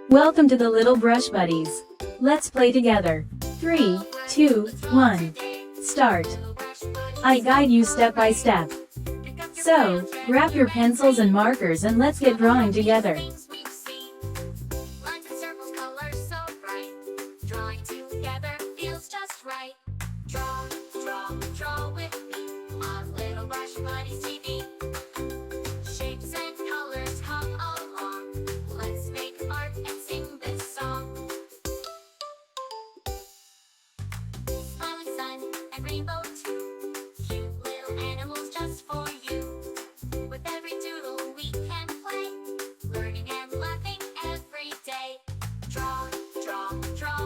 Welcome to the Little Brush Buddies. Let's play together. 3, 2, 1. Start. I guide you step by step. So, grab your pencils and markers and let's get drawing together. Draw with me on Little Brush Buddies TV. Shapes and colors come along. Let's make art and sing this song. Smiling sun and rainbow too. Cute little animals just for you. With every doodle we can play, learning and laughing every day. Draw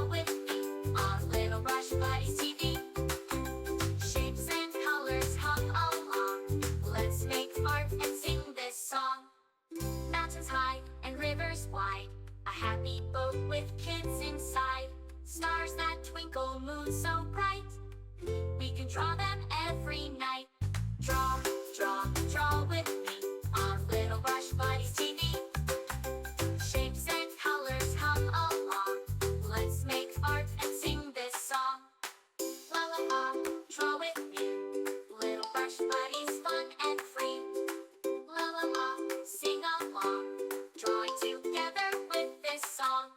with me on Little Brush Buddies TV. Shapes and colors come along. Let's make art and sing this song. Mountains high and rivers wide, a happy boat with kids inside. Stars that twinkle, moon so bright, we can draw them every night. Draw with me on Little Brush Buddies TV. Shapes and colors come along. Let's make art and sing this song. Lollipop, draw with me. Little Brush Buddies, fun and free. Lollipop, sing along, drawing together with this song.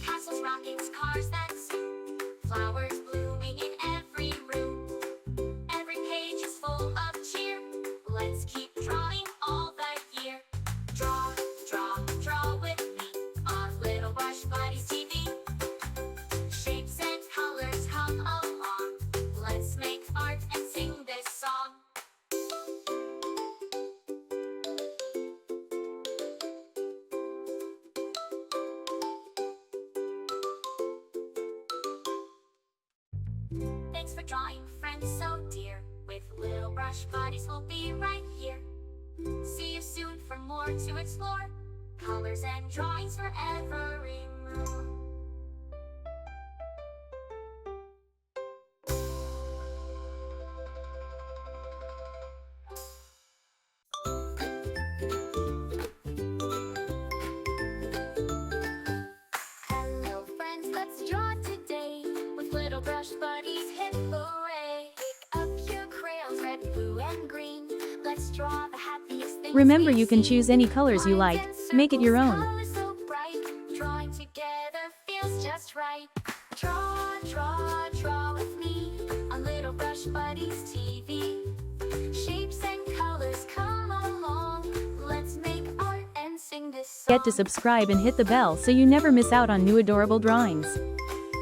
Castles, rockets, cars that zoom, flowers blooming in every room. Every page is full of cheer. Let's keep drawing all the year. Draw with me on Little Brush Buddies TV. Shapes and colors come along. Let's make art and sing this song. Thanks for drawing, friends so dear. With Little Brush Buddies, we'll be right here. See you soon for more to explore. Colors and drawings for every mood. Hello friends, let's draw today. With Little Brush Buddies, hip hooray. Pick up your crayons, red, blue, and green. Let's draw the happiest things. Remember, you can choose any colors you like. Make it your own. Colors so bright, drawing together feels just right. Draw with me on Little Brush Buddies TV. Shapes and colors come along. Let's make art and sing this song. Get to subscribe and hit the bell so you never miss out on new adorable drawings.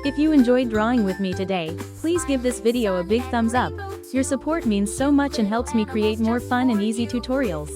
If you enjoyed drawing with me today, please give this video a big thumbs up. Your support means so much and helps me create more fun and easy tutorials.